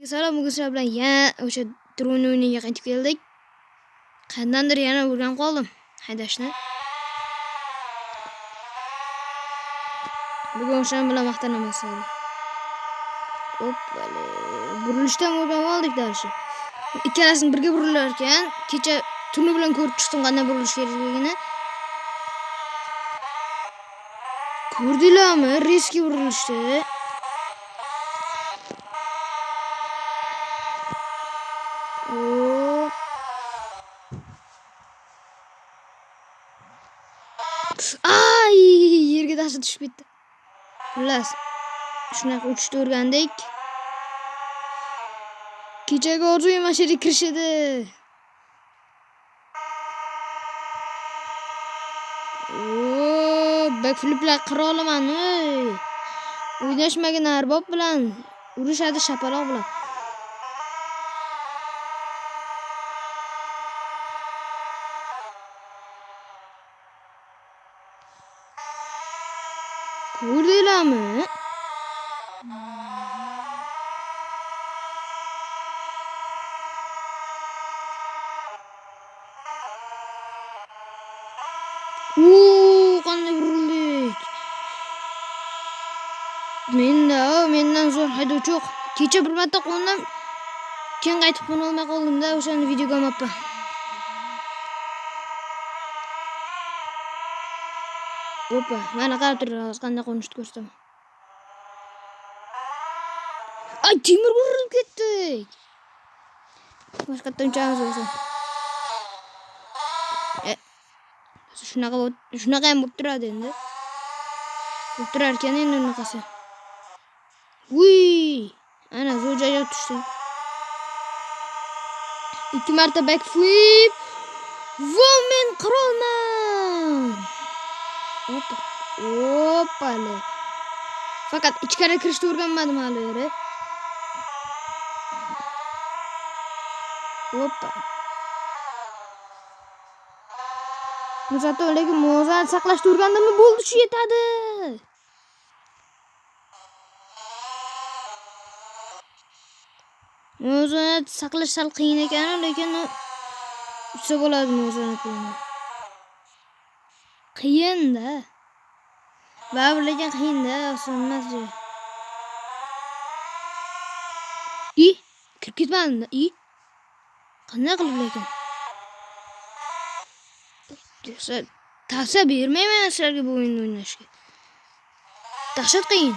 Salom, bugun sizlar bilan yana o'sha dron o'yiniga qaytib keldik. Qandandir yana o'rganib qoldim haydashni. Bugun o'shan bilan maqtanaman sizlarga. Hoppale. Burilishdan o'rganib oldik darsi. Ikkalasini birga burilar ekan. Kecha tuni bilan ko'rib chiqdim qanday burilish kerakligini. Ko'rdinglarmi? Riski burilishdi. Ay, yerga tashi tushib ketdi. Xullas, shunaqa uchishni o'rgandik. Kechagi orzuyim mana shu yerga kirish edi. Backfliplar qira olaman. O'ynashmagan arbob bilan urishadi shapaloq bilan. Ko'rdinglarmi? Qanday urildik. Mendan zo'r haydovchi yo'q. Kecha bir marta qo'ndim. Keyin qaytib qo'na olmay qoldim-da, o'shani videoga olmabman. Hoppa, mana qarab turasiz, qanday qo'nishni ko'rsataman. Ay, temir urilib ketdik. Boshqatdan uchamiz bo'lsin. Shunaqa ham bo'lib turadi endi. Bo'lib turar ekan endi unaqasi. Ana zo'r joyga tushdik. 2 marta backflip. Men qirolman. Hoppale. Faqat ichkari kirishni o'rganmadim hali yeri. Hoppa. Muzatolagi muvozanat saqlashni o'rgandimmi? Bo'ldi, shu yetadi. Muvozanat saqlash sal qiyin ekan, lekin uchsa bo'ladi muvozanat bilan. Qiyin-da. Baribir lekin qiyin-da, oson emas. Kirib ketmadim-da. Qanday qilib lekin? Tavsiya bermayman sizlarga bu o'yinni o'ynashga. Dahshat qiyin.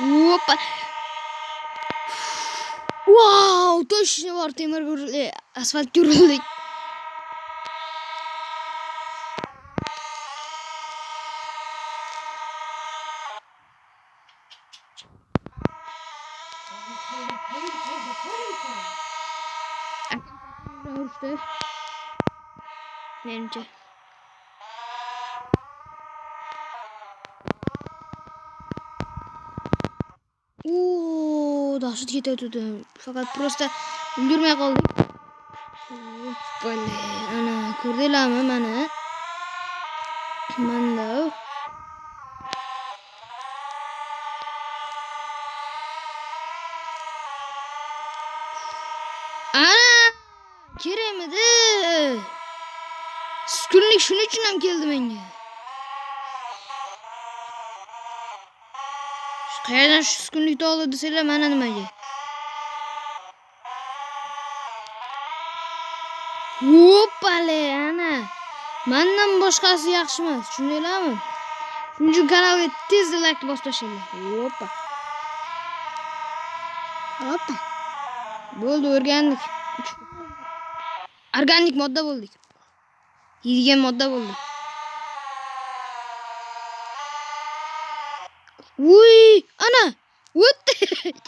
Hoppa. Toshni bor, temir urildik, asfaltga urildik. Menimcha. Dahshat ketayotdi. Faqat prosta ulgurmay qoldik. Hoppale. Ana, ko'rdinglarmi mana? Manda. Ana! Kerakmidi? Uskunlik shuning uchun ham keldi menga. Qayerdan shu uskunlikni oldi desanglar, mana nimaga. Hoppale, ana. Mendan boshqasi yaxshi emas, tushundinglarmi? Shuning uchun kanalga tezda like bosib tashlaylar. Hoppa. Bo'ldi, o'rgandik. Organik modda bo'ldik. Yeydigan modda bo'ldi. Ana! O'tdik.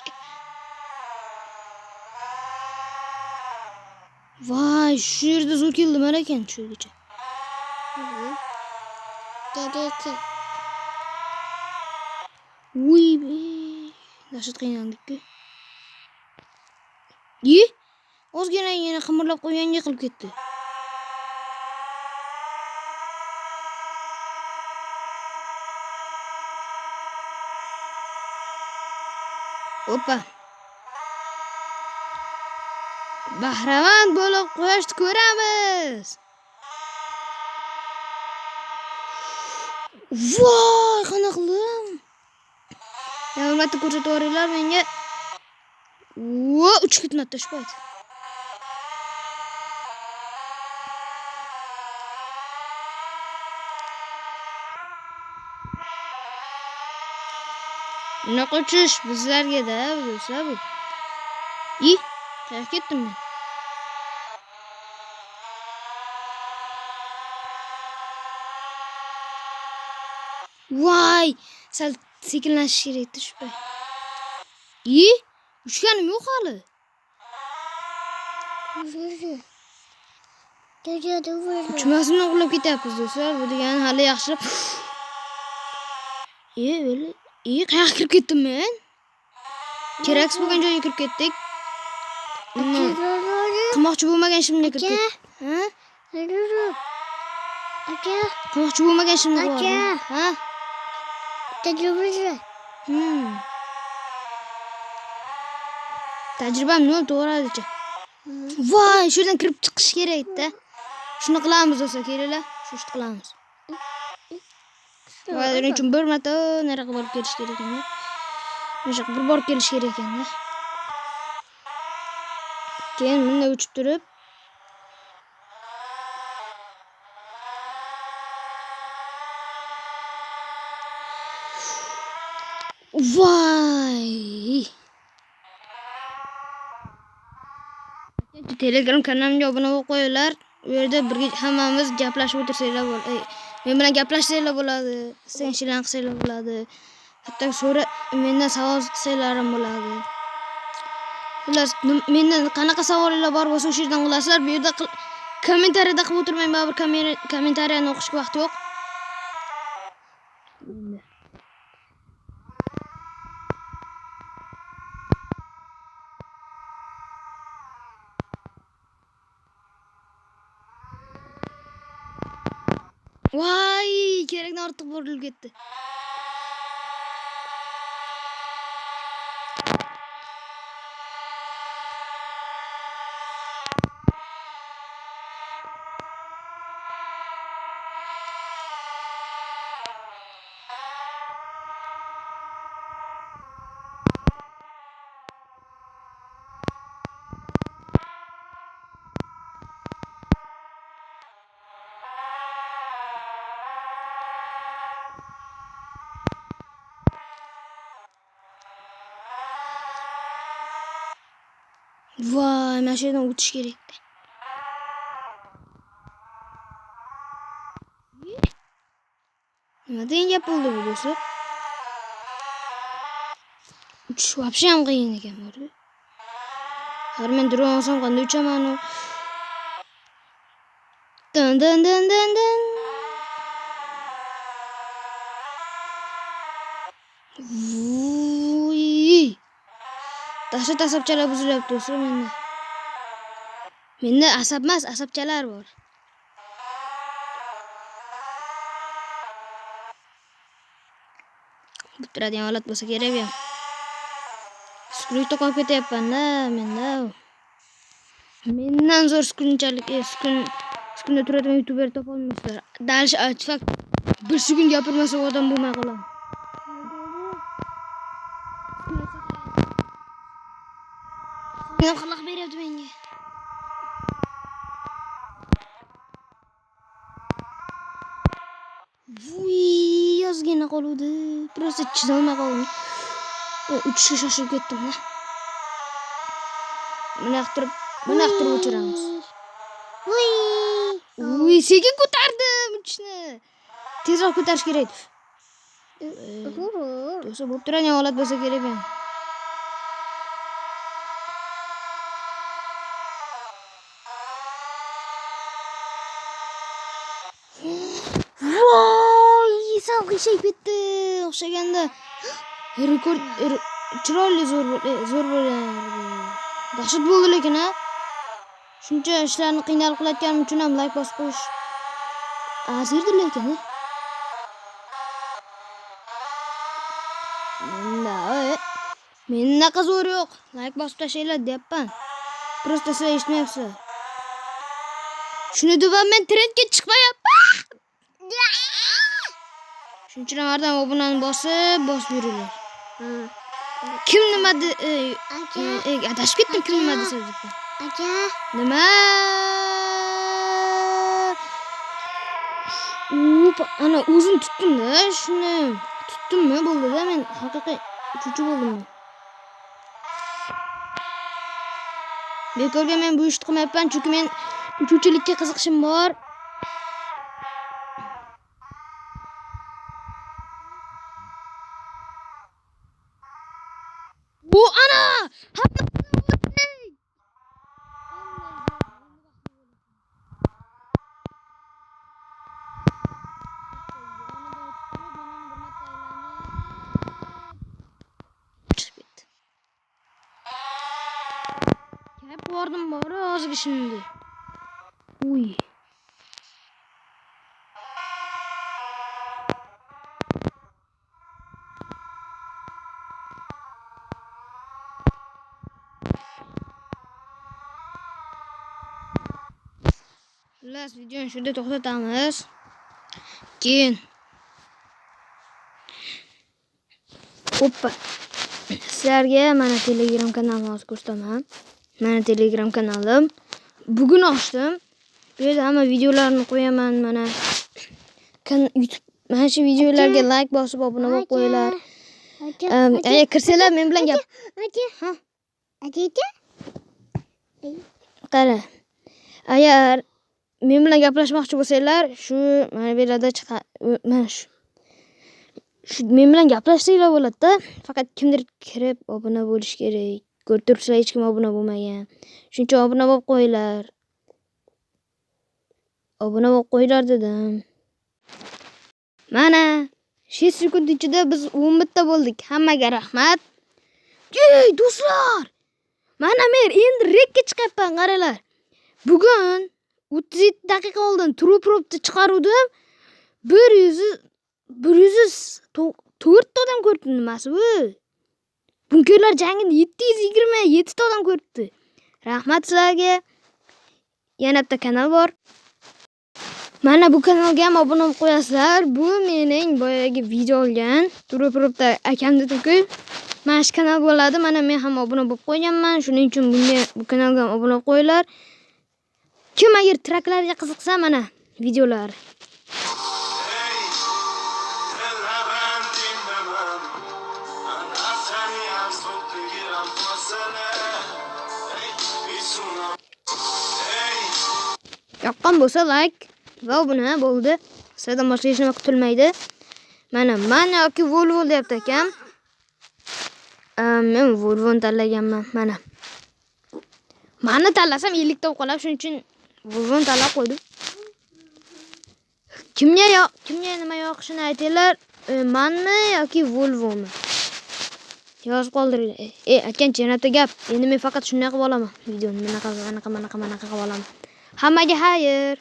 Voy, shu yerda zo'r keldim ekan shugacha. Dahshat qiynaldik-ku. Ozgina yana qimirlab qo'yganga qilib ketdi. Hoppa. Bahramand bo'lib qo'yishni ko'ramiz. Voy, qanaqa qildim? Hurmatli ko'rsatuvchilar menga 3 ketmoqda shu payt. Bunaqa uchish bizlarga-da, bo'lsa bu. Qayerga ketdim men? Voy, sal sekinlashish kerak edi shu payt. Uchganim yo'q hali. Uchmasini uxlab ketyapmiz do'stlar. Bu degani hali yaxshilab. Qayerga kirib ketdim men? Keraksiz bo'lgan joyga kirib ketdik. Qilmoqchi bo'lmagan ishimga kirib ketdim. Ha? Aka. Qilmoqchi bo'lmagan ishimni qildim. Ha? Tajriba. Tajribam nol to'g'radicha. Voy, shu yerdan kirib chiqish kerak edi. Shuni qilamiz do'stlar, kelinglar. Shu ishni qilamiz. Voy, buning uchun bir marta nariga borib kelish kerak ekan. O'sha bir borib kelish kerak ekan. Keyin bunday uchib turib voy. Telegram kanalimga obuna bo'lib qo'yinglar. U yerda birga hammamiz gaplashib o'tirsanglar bo'ladi. Men bilan gaplashsanglar bo'ladi. Sen ishlarni qilsanglar bo'ladi. Hatto mendan savol qilsanglar ham bo'ladi. Xullas, mendan qanaqa savollar bor bo'lsa o'sha yerdan qilasizlar. Bu yerda kommentariyada qilib o'tirmang, baribir kommentariyani o'qishga vaqt yo'q. Voy, kerakdan ortiq burilib ketdi. Voy, mana shu yerdan o'tish kerak. Nima degan gap bo'ldi bu do'stlar? Uchish вообще ham qiyin ekan bu. Har men dron olsam qanday uchaman u? Dan. Voy. Dahshat asabchalar buzilyapti do'stlar menda. Menda asab emas, asabchalar bor. Bitiradigan holat bo'lsa kerak ham. Skrutda qolib ketyapman-da menda. Mendan zo'r skrutda turadigan youtuber topa olmaysizlar. Dalish fakt bir sekund gapirmasa odam bo'lmay qoladi. Men xalaq beryapti menga. Vuy, yozgina qoluvdi. Просто chizolmay qoldim. Uchishga shoshilib ketdim-da. Buni yoqtirib o'chiramiz. Vuy, sekin ko'tardim uchishni. Tezroq ko'tarish kerak. Do'stlar, bo'lib turadigan holat bo'lsa kerak ham. Voy, qiyshayib ketdi o'xshaganda. Rekord chiroyli zo'r bo'lardi. Dahshat bo'ldi lekin ha. Shuncha ishlarni qiynalib qilayotganim uchun ham like bosib qo'yish azirdi lekin. Meni unaqa zo'r yo'q. Like bosib tashlaylar deyapman. Просто sizlar eshitmayapsizlar. Shuni deb men trendga chiqmayapman. Shuning uchun hammadan obunani bosib yuringlar. Kim nima adashib ketdim, kim nima desa deb. Aka. Nima? Ana o'zim tutdim-da, shuni tutdimmi bo'ldi-da, men haqiqiy uchuvchi bo'ldim. Bekorga men bu ishni qilmayapman, chunki men uchuvchilikka qiziqishim bor. Bu ana! Hep vardım bari ağzı şimdi. Uy. Xullas videoni shunda to'xtatamiz. Keyin Hoppa. Sizlarga mana Telegram kanalimni hozir ko'rsataman. Mana Telegram kanalim. Bugun ochdim. Bu yerda hamma videolarni qo'yaman mana. YouTube mana shu videolarga like bosib obuna bo'lib qo'yinglar. Agar kirsanglar men bilan gap. Ha. Qara. Agar men bilan gaplashmoqchi bo'lsanglar, shu mana bu yerda mana shu men bilan gaplashsanglar bo'ladi-da. Faqat kimdir kirib obuna bo'lish kerak. Ko'rib turibsizlar, hech kim obuna bo'lmagan. Shuning uchun obuna bo'lib qo'yinglar. Obuna bo'lib qo'yinglar dedim. Mana 6 sekund ichida biz 11 ta bo'ldik. Hammaga rahmat. Ey do'stlar! Mana men endi rekka chiqyapman, qaranglar. Bugun 37 daqiqa oldin True Prop'ni chiqaruvdim. 104 ta odam ko'rdi nimasi bu? Bunkerlar jangini 727 ta odam ko'rdi. Rahmat sizlarga. Yana bitta kanal bor. Mana bu kanalga ham obuna bo'lib qo'yasizlar. Bu mening boyagi video olgan True Prop'da akamniki. Mana shu kanal bo'ladi. Mana men ham obuna bo'lib qo'yganman. Shuning uchun bu kanalga ham obuna bo'lib qo'yinglar. Kim agar traklarga qiziqsa mana videolar. Yoqqan bo'lsa like va obuna bo'ldi. Sizlardan boshqa hech nima kutilmaydi. Mana yoki Volvo deyapti akam. Men Volvo tanlaganman. Mana tanlasam 50 ta qolib, shuning uchun Volvo tanlab qo'ydim. Kimga nima yoqishini aytinglar. Manmi yoki Volvomi? Yozib qoldiringlar. Akam yana gap. Endi men faqat shunday qilib olaman. Videoni mana qilib olaman. Hammaga xayr.